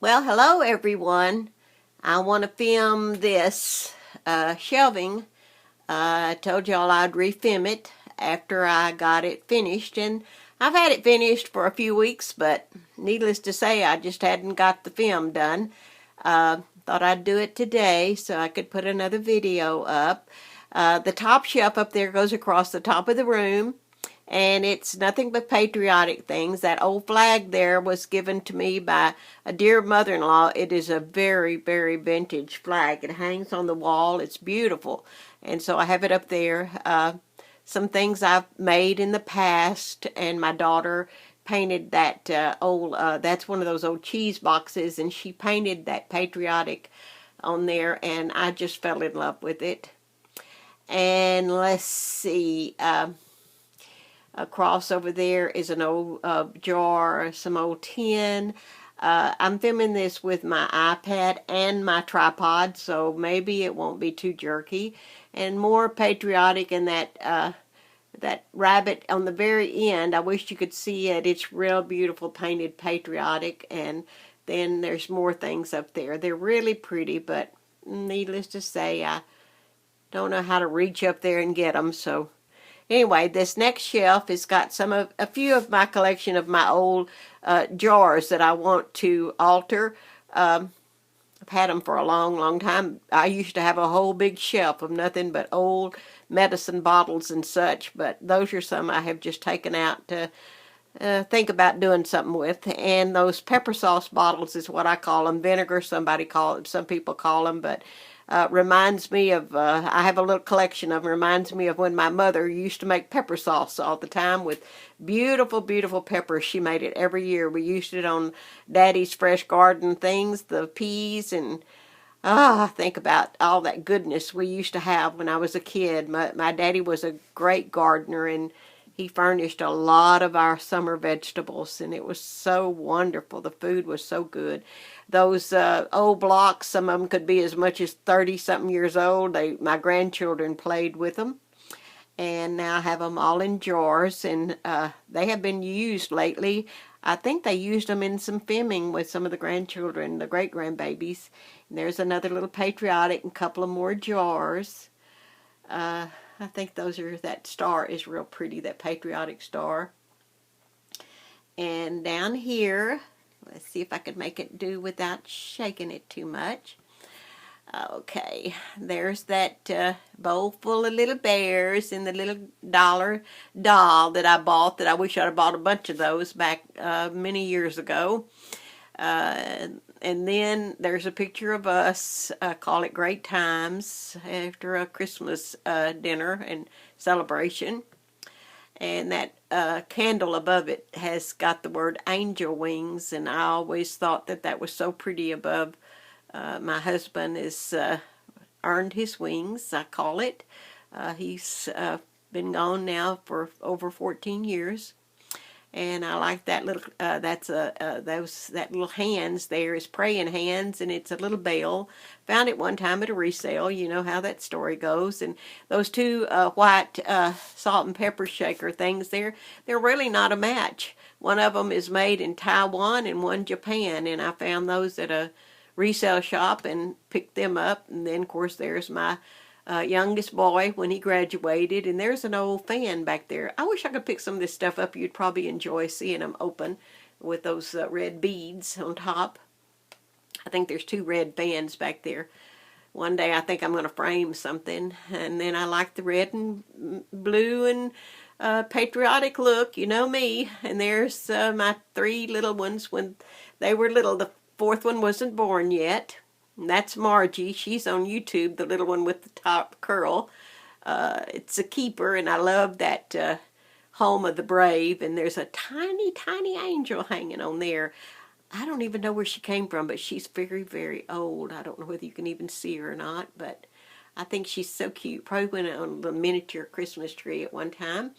Well, hello everyone. I want to film this shelving. I told y'all I'd refilm it after I got it finished, and I've had it finished for a few weeks, but needless to say, I just hadn't got the film done. Thought I'd do it today so I could put another video up. The top shelf up there goes across the top of the room, and it's nothing but patriotic things. That old flag there was given to me by a dear mother-in-law. It is a very, very vintage flag. It hangs on the wall. It's beautiful, and so I have it up there. Some things I've made in the past, and my daughter painted that that's one of those old cheese boxes, and she painted that patriotic on there, and I just fell in love with it. And let's see, across over there is an old jar, some old tin. I'm filming this with my iPad and my tripod, so maybe it won't be too jerky. And more patriotic in that rabbit on the very end. I wish you could see it. It's real beautiful, painted patriotic. And then there's more things up there. They're really pretty, but needless to say, I don't know how to reach up there and get them, so anyway, this next shelf has got a few of my collection of my old jars that I want to alter. I've had them for a long, long time. I used to have a whole big shelf of nothing but old medicine bottles and such, but those are some I have just taken out to think about doing something with. And those pepper sauce bottles is what I call them. Vinegar, some people call them, but reminds me of, I have a little collection of them, reminds me of when my mother used to make pepper sauce all the time with beautiful, beautiful peppers. She made it every year. We used it on Daddy's fresh garden things, the peas, and think about all that goodness we used to have when I was a kid. My daddy was a great gardener, and he furnished a lot of our summer vegetables, and it was so wonderful. The food was so good. Those old blocks, some of them could be as much as 30-something years old. My grandchildren played with them, and now I have them all in jars, and they have been used lately. I think they used them in some filming with some of the grandchildren, the great-grandbabies. And there's another little patriotic and a couple of more jars. I think that star is real pretty, that patriotic star. And down here, let's see if I can make it do without shaking it too much. Okay, there's that bowl full of little bears and the little dollar doll that I bought, that I wish I'd have bought a bunch of those back many years ago. And then there's a picture of us, call it Great Times, after a Christmas dinner and celebration. And that candle above it has got the word angel wings, and I always thought that was so pretty above. My husband has earned his wings, I call it. He's been gone now for over 14 years. And I like that little, that little hands there is praying hands, and it's a little bell. Found it one time at a resale. You know how that story goes. And those two white salt and pepper shaker things, they're really not a match. One of them is made in Taiwan and one Japan, and I found those at a resale shop and picked them up. And then, of course, there's my youngest boy when he graduated, and there's an old fan back there. I wish I could pick some of this stuff up. You'd probably enjoy seeing them open with those red beads on top. I think there's two red fans back there. One day I think I'm going to frame something. And then I like the red and blue and patriotic look. You know me. And there's my three little ones when they were little. The fourth one wasn't born yet. And that's Margie. She's on YouTube, the little one with the top curl. It's a keeper, and I love that Home of the Brave. And there's a tiny, tiny angel hanging on there. I don't even know where she came from, but she's very, very old. I don't know whether you can even see her or not, but I think she's so cute. Probably went on a little miniature Christmas tree at one time.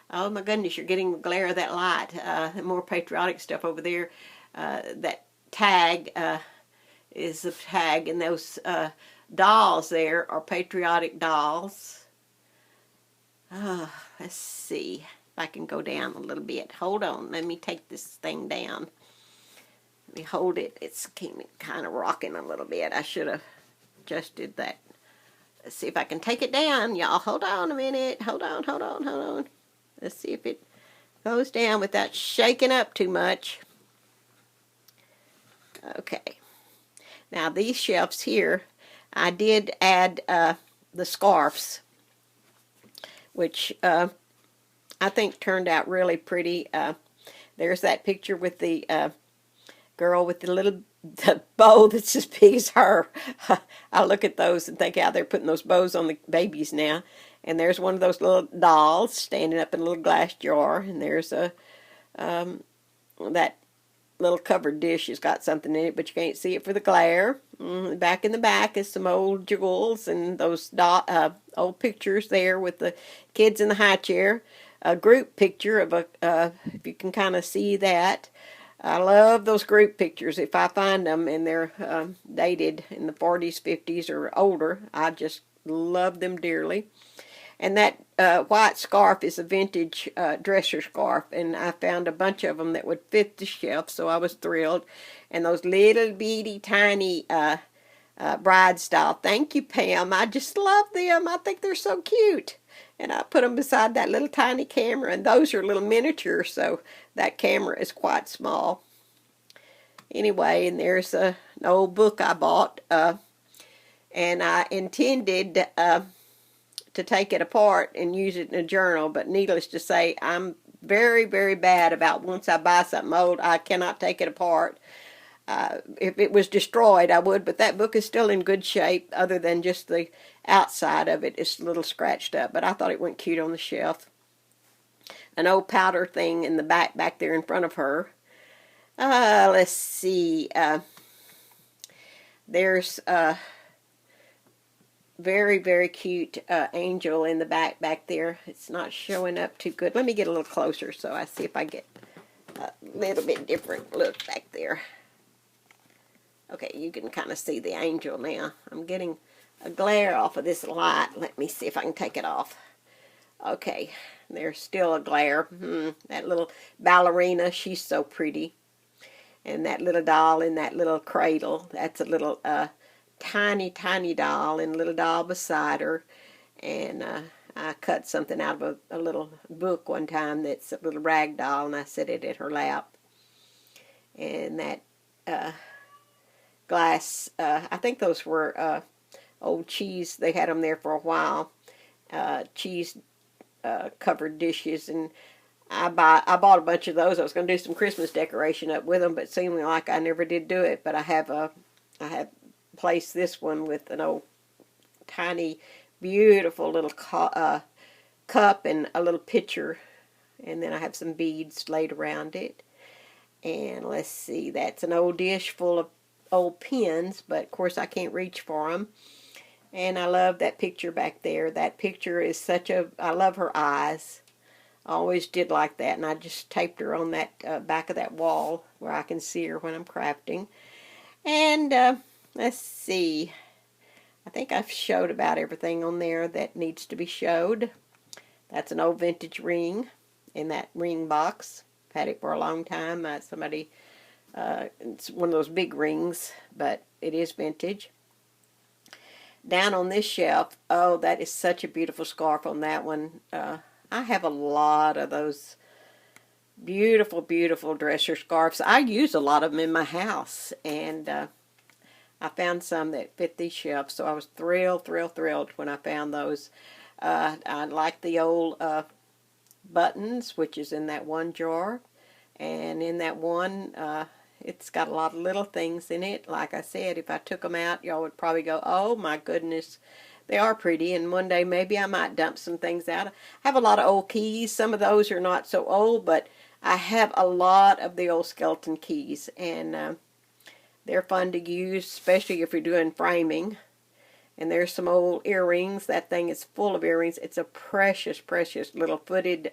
Oh my goodness, you're getting the glare of that light. More patriotic stuff over there. That tag is the tag, and those dolls there are patriotic dolls. Let's see if I can go down a little bit. Hold on, let me take this thing down. Let me hold it. It's kind of rocking a little bit. I should have adjusted that. Let's see if I can take it down. Y'all, hold on a minute. Hold on, hold on, hold on. Let's see if it goes down without shaking up too much. Okay. Now these shelves here, I did add the scarves, which I think turned out really pretty. There's that picture with the girl with the bow that's as big as her. I look at those and think how they're putting those bows on the babies now. And there's one of those little dolls standing up in a little glass jar. And there's that little covered dish has got something in it, but you can't see it for the glare. Back in the back is some old jewels and those old pictures there with the kids in the high chair. A group picture of if you can kind of see that. I love those group pictures. If I find them and they're dated in the 40s, 50s, or older, I just love them dearly. And that white scarf is a vintage dresser scarf, and I found a bunch of them that would fit the shelf, so I was thrilled. And those little bitty tiny bride style. Thank you, Pam. I just love them. I think they're so cute. And I put them beside that little tiny camera, and those are little miniatures, so that camera is quite small. Anyway, and there's an old book I bought, and I intended to take it apart and use it in a journal, but needless to say, I'm very, very bad about once I buy something old, I cannot take it apart. If it was destroyed, I would, but that book is still in good shape, other than just the outside of it is a little scratched up, but I thought it went cute on the shelf. An old powder thing in the back there in front of her. Let's see. There's a very, very cute angel in the back there. It's not showing up too good. Let me get a little closer so I see if I get a little bit different look back there. Okay, you can kind of see the angel now. I'm getting a glare off of this light. Let me see if I can take it off. Okay, there's still a glare. That little ballerina, she's so pretty. And that little doll in that little cradle, that's a little tiny, tiny doll, and a little doll beside her. And I cut something out of a little book one time that's a little rag doll, and I set it at her lap. And that glass, I think those were old cheese. They had them there for a while. Cheese covered dishes, and I bought a bunch of those. I was going to do some Christmas decoration up with them, but it seemed like I never did do it. But I have placed this one with an old tiny, beautiful little cup and a little pitcher, and then I have some beads laid around it. And let's see, that's an old dish full of old pins, but of course I can't reach for them. And I love that picture back there. That picture is I love her eyes. I always did like that, and I just taped her on that back of that wall where I can see her when I'm crafting. And let's see, I think I've showed about everything on there that needs to be showed. That's an old vintage ring in that ring box. I've had it for a long time. It's one of those big rings, but it is vintage. Down on this shelf, oh, that is such a beautiful scarf on that one. I have a lot of those beautiful, beautiful dresser scarves. I use a lot of them in my house, and I found some that fit these shelves, so I was thrilled when I found those. I like the old buttons, which is in that one jar, and in that one, it's got a lot of little things in it. Like I said, if I took them out, y'all would probably go, oh my goodness, they are pretty, and one day maybe I might dump some things out. I have a lot of old keys. Some of those are not so old, but I have a lot of the old skeleton keys, and they're fun to use, especially if you're doing framing. And there's some old earrings. That thing is full of earrings. It's a precious, precious little footed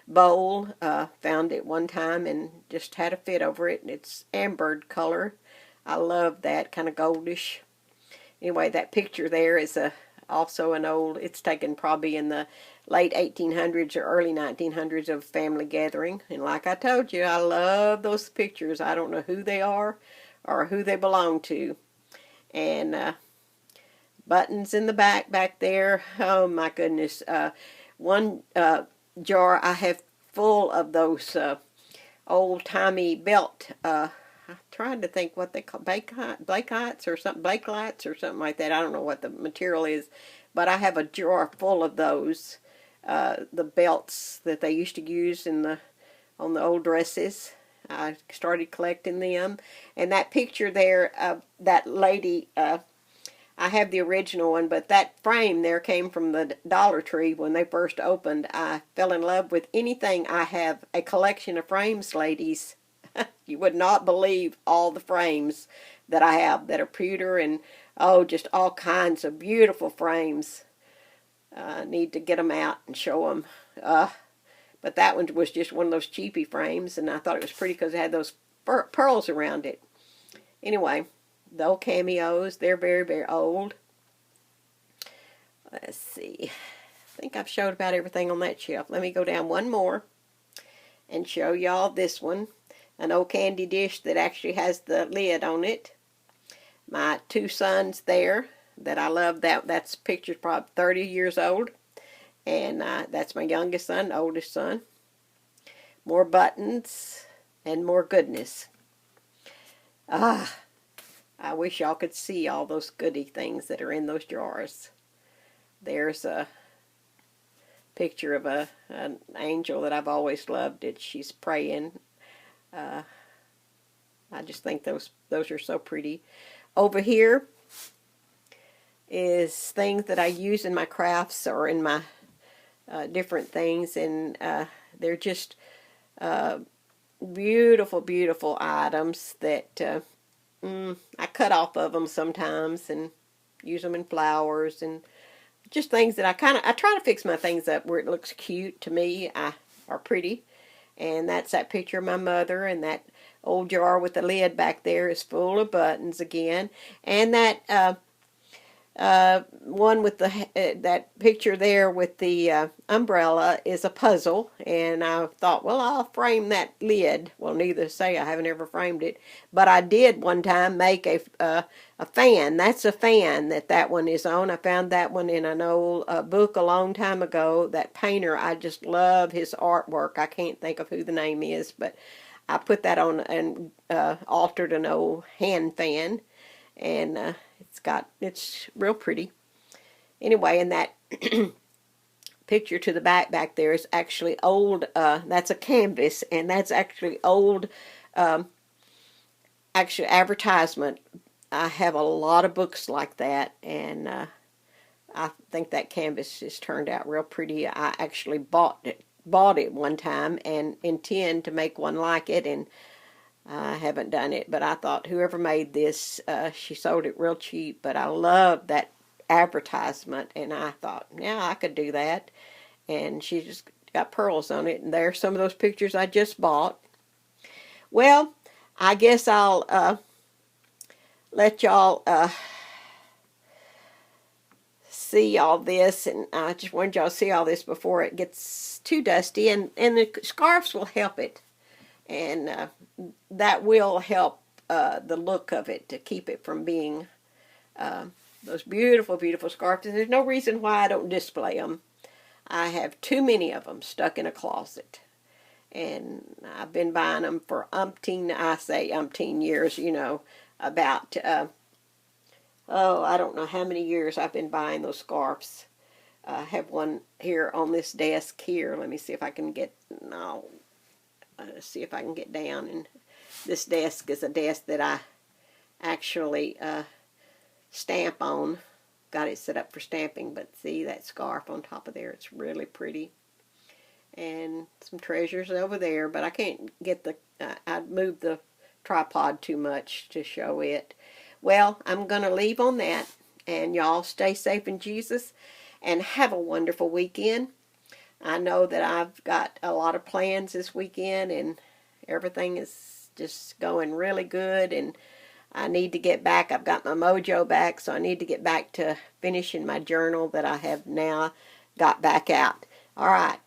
bowl. Found it one time and just had a fit over it. It's ambered color. I love that kind of goldish. Anyway, that picture there is a also an old, it's taken probably in the late 1800s or early 1900s of family gathering. And like I told you, I love those pictures. I don't know who they are or who they belong to. And buttons in the back there. Oh my goodness. One jar I have full of those old-timey belt. I'm trying to think what they call Blakeites or something, Blakelites or something like that. I don't know what the material is, but I have a jar full of those. The belts that they used to use on the old dresses. I started collecting them, and that picture there of that lady. I have the original one, but that frame there came from the Dollar Tree when they first opened. I fell in love with anything. I have a collection of frames, ladies. You would not believe all the frames that I have that are pewter and, oh, just all kinds of beautiful frames. I need to get them out and show them. But that one was just one of those cheapy frames, and I thought it was pretty because it had those pearls around it. Anyway, the old cameos, they're very, very old. Let's see. I think I've showed about everything on that shelf. Let me go down one more and show y'all this one. An old candy dish that actually has the lid on it. My two sons there that I love, that's picture's probably 30 years old. And that's my youngest son, oldest son. More buttons and more goodness. I wish y'all could see all those goody things that are in those jars. There's a picture of an angel that I've always loved. She's praying. I just think those are so pretty. Over here is things that I use in my crafts or in my different things, and they're just beautiful, beautiful items that I cut off of them sometimes and use them in flowers and just things that I try to fix my things up where it looks cute to me, or pretty. And that's that picture of my mother, and that old jar with the lid back there is full of buttons again. And that one with that picture there with the umbrella is a puzzle, and I thought, well, I'll frame that lid. Well, needless to say, I haven't ever framed it, but I did one time make a fan. That's a fan that one is on. I found that one in an old book a long time ago. That painter, I just love his artwork. I can't think of who the name is, but I put that on and altered an old hand fan, and it's real pretty. Anyway, and that picture to the back there is actually old. That's a canvas, and that's actually old. Actually, advertisement. I have a lot of books like that, and I think that canvas has turned out real pretty. I actually bought it one time and intend to make one like it, and I haven't done it, but I thought whoever made this, she sold it real cheap, but I love that advertisement, and I thought, yeah, I could do that. And she just got pearls on it, and there's some of those pictures I just bought. Well, I guess I'll let y'all see all this, and I just wanted y'all to see all this before it gets too dusty, and the scarves will help it. And that will help the look of it to keep it from being those beautiful, beautiful scarves. And there's no reason why I don't display them. I have too many of them stuck in a closet. And I've been buying them for umpteen years, you know, about, I don't know how many years I've been buying those scarves. I have one here on this desk here. Let me see if I can get, no. See if I can get down. And this desk is a desk that I actually stamp on. Got it set up for stamping, but see that scarf on top of there? It's really pretty. And some treasures over there, but I can't get I'd move the tripod too much to show it. Well, I'm going to leave on that, and y'all stay safe in Jesus, and have a wonderful weekend. I know that I've got a lot of plans this weekend, and everything is just going really good, and I need to get back. I've got my mojo back, so I need to get back to finishing my journal that I have now got back out. All right.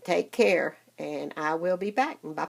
Take care, and I will be back. Bye.